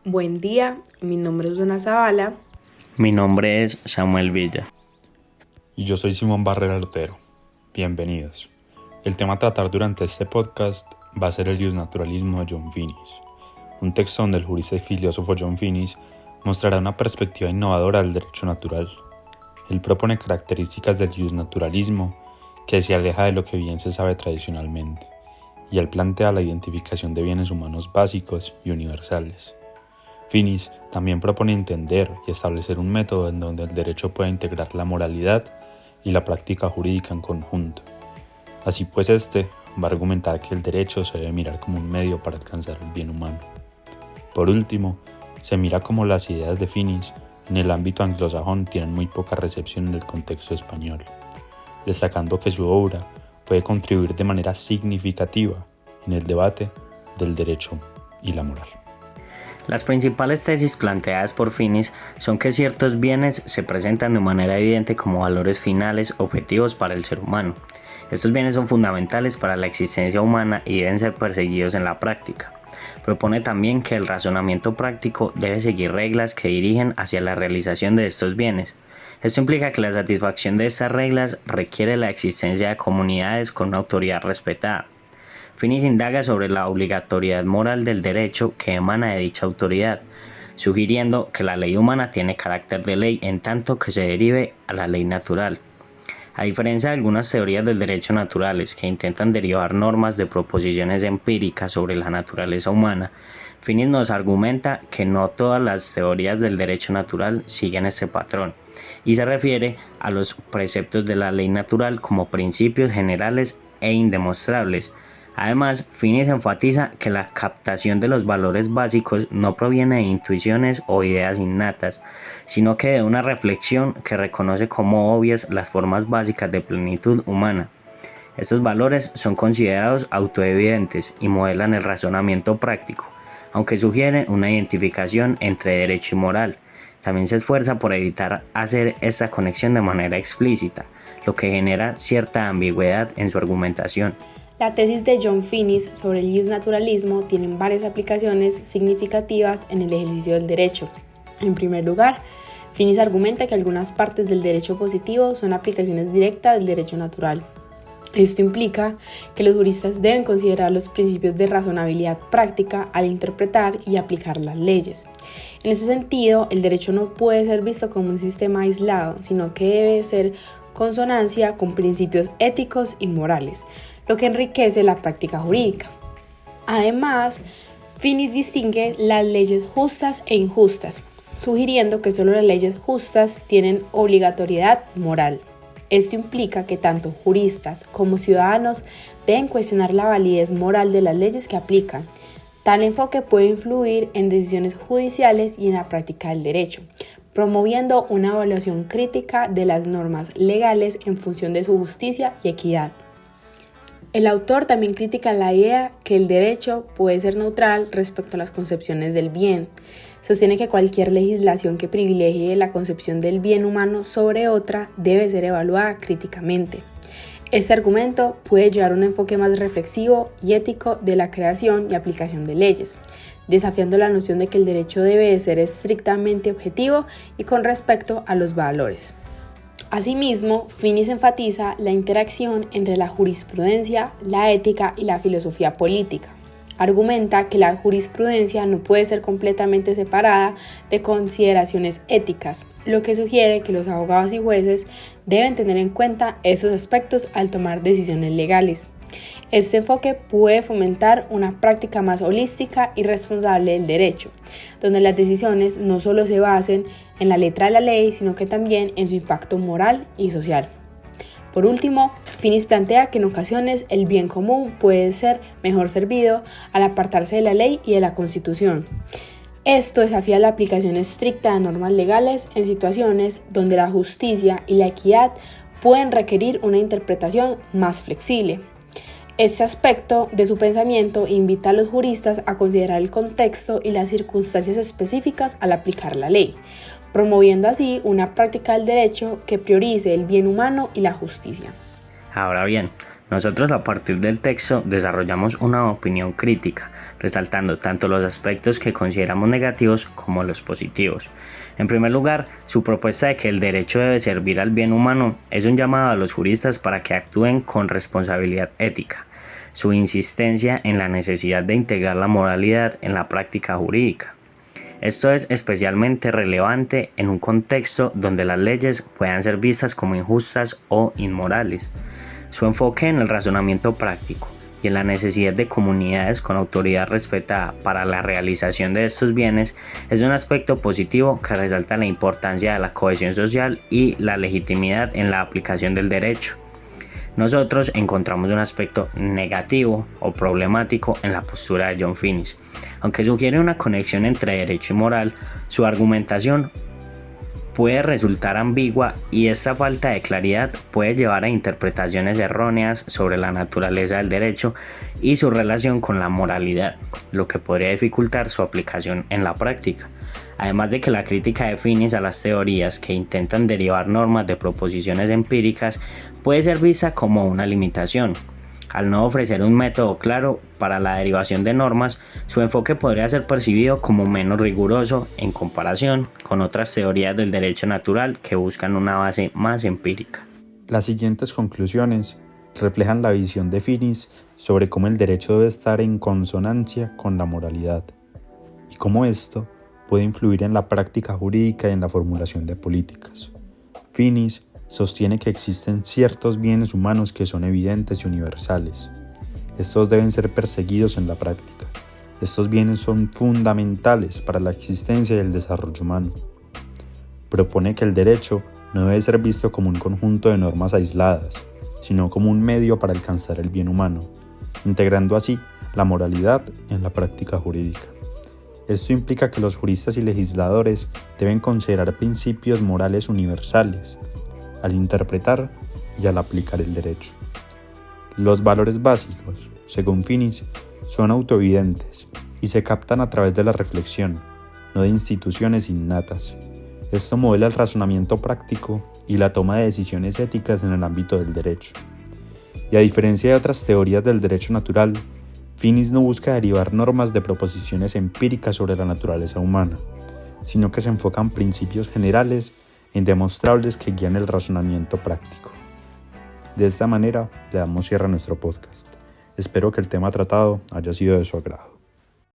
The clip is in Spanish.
Buen día, mi nombre es Dona Zavala. Mi nombre es Samuel Villa. Y yo soy Simón Barrera Lotero. Bienvenidos. El tema a tratar durante este podcast va a ser el iusnaturalismo de John Finnis, un texto donde el jurista y filósofo John Finnis mostrará una perspectiva innovadora del derecho natural. Él propone características del iusnaturalismo que se aleja de lo que bien se sabe tradicionalmente, y él plantea la identificación de bienes humanos básicos y universales. Finnis también propone entender y establecer un método en donde el derecho pueda integrar la moralidad y la práctica jurídica en conjunto. Así pues, va a argumentar que el derecho se debe mirar como un medio para alcanzar el bien humano. Por último, se mira cómo las ideas de Finnis en el ámbito anglosajón tienen muy poca recepción en el contexto español, destacando que su obra puede contribuir de manera significativa en el debate del derecho y la moral. Las principales tesis planteadas por Finnis son que ciertos bienes se presentan de manera evidente como valores finales objetivos para el ser humano. Estos bienes son fundamentales para la existencia humana y deben ser perseguidos en la práctica. Propone también que el razonamiento práctico debe seguir reglas que dirigen hacia la realización de estos bienes. Esto implica que la satisfacción de estas reglas requiere la existencia de comunidades con una autoridad respetada. Finnis indaga sobre la obligatoriedad moral del derecho que emana de dicha autoridad, sugiriendo que la ley humana tiene carácter de ley en tanto que se derive a la ley natural. A diferencia de algunas teorías del derecho naturales que intentan derivar normas de proposiciones empíricas sobre la naturaleza humana, Finnis nos argumenta que no todas las teorías del derecho natural siguen este patrón, y se refiere a los preceptos de la ley natural como principios generales e indemostrables. Además, Finnis enfatiza que la captación de los valores básicos no proviene de intuiciones o ideas innatas, sino que de una reflexión que reconoce como obvias las formas básicas de plenitud humana. Estos valores son considerados autoevidentes y modelan el razonamiento práctico, aunque sugieren una identificación entre derecho y moral. También se esfuerza por evitar hacer esta conexión de manera explícita, lo que genera cierta ambigüedad en su argumentación. La tesis de John Finnis sobre el iusnaturalismo tiene varias aplicaciones significativas en el ejercicio del derecho. En primer lugar, Finnis argumenta que algunas partes del derecho positivo son aplicaciones directas del derecho natural. Esto implica que los juristas deben considerar los principios de razonabilidad práctica al interpretar y aplicar las leyes. En ese sentido, el derecho no puede ser visto como un sistema aislado, sino que debe ser consonancia con principios éticos y morales, lo que enriquece la práctica jurídica. Además, Finnis distingue las leyes justas e injustas, sugiriendo que solo las leyes justas tienen obligatoriedad moral. Esto implica que tanto juristas como ciudadanos deben cuestionar la validez moral de las leyes que aplican. Tal enfoque puede influir en decisiones judiciales y en la práctica del derecho, promoviendo una evaluación crítica de las normas legales en función de su justicia y equidad. El autor también critica la idea que el derecho puede ser neutral respecto a las concepciones del bien. Sostiene que cualquier legislación que privilegie la concepción del bien humano sobre otra debe ser evaluada críticamente. Este argumento puede llevar a un enfoque más reflexivo y ético de la creación y aplicación de leyes, desafiando la noción de que el derecho debe de ser estrictamente objetivo y con respecto a los valores. Asimismo, Finnis enfatiza la interacción entre la jurisprudencia, la ética y la filosofía política. Argumenta que la jurisprudencia no puede ser completamente separada de consideraciones éticas, lo que sugiere que los abogados y jueces deben tener en cuenta esos aspectos al tomar decisiones legales. Este enfoque puede fomentar una práctica más holística y responsable del derecho, donde las decisiones no solo se basen en la letra de la ley, sino que también en su impacto moral y social. Por último, Finnis plantea que en ocasiones el bien común puede ser mejor servido al apartarse de la ley y de la Constitución. Esto desafía la aplicación estricta de normas legales en situaciones donde la justicia y la equidad pueden requerir una interpretación más flexible. Este aspecto de su pensamiento invita a los juristas a considerar el contexto y las circunstancias específicas al aplicar la ley, promoviendo así una práctica del derecho que priorice el bien humano y la justicia. Ahora bien, Nosotros a partir del texto desarrollamos una opinión crítica, resaltando tanto los aspectos que consideramos negativos como los positivos. En primer lugar, su propuesta de que el derecho debe servir al bien humano es un llamado a los juristas para que actúen con responsabilidad ética. Su insistencia en la necesidad de integrar la moralidad en la práctica jurídica. Esto es especialmente relevante en un contexto donde las leyes puedan ser vistas como injustas o inmorales. Su enfoque en el razonamiento práctico y en la necesidad de comunidades con autoridad respetada para la realización de estos bienes es un aspecto positivo que resalta la importancia de la cohesión social y la legitimidad en la aplicación del derecho. Nosotros encontramos un aspecto negativo o problemático en la postura de John Finnis. Aunque sugiere una conexión entre derecho y moral, su argumentación puede resultar ambigua y esta falta de claridad puede llevar a interpretaciones erróneas sobre la naturaleza del derecho y su relación con la moralidad, lo que podría dificultar su aplicación en la práctica. Además de que la crítica de Finnis a las teorías que intentan derivar normas de proposiciones empíricas puede ser vista como una limitación. Al no ofrecer un método claro para la derivación de normas, su enfoque podría ser percibido como menos riguroso en comparación con otras teorías del derecho natural que buscan una base más empírica. Las siguientes conclusiones reflejan la visión de Finnis sobre cómo el derecho debe estar en consonancia con la moralidad y cómo esto puede influir en la práctica jurídica y en la formulación de políticas. Finnis sostiene que existen ciertos bienes humanos que son evidentes y universales. Estos deben ser perseguidos en la práctica. Estos bienes son fundamentales para la existencia y el desarrollo humano. Propone que el derecho no debe ser visto como un conjunto de normas aisladas, sino como un medio para alcanzar el bien humano, integrando así la moralidad en la práctica jurídica. Esto implica que los juristas y legisladores deben considerar principios morales universales al interpretar y al aplicar el derecho. Los valores básicos, según Finnis, son autoevidentes y se captan a través de la reflexión, no de instituciones innatas. Esto modela el razonamiento práctico y la toma de decisiones éticas en el ámbito del derecho. Y a diferencia de otras teorías del derecho natural, Finnis no busca derivar normas de proposiciones empíricas sobre la naturaleza humana, sino que se enfocan principios generales e indemostrables que guían el razonamiento práctico. De esta manera le damos cierre a nuestro podcast. Espero que el tema tratado haya sido de su agrado.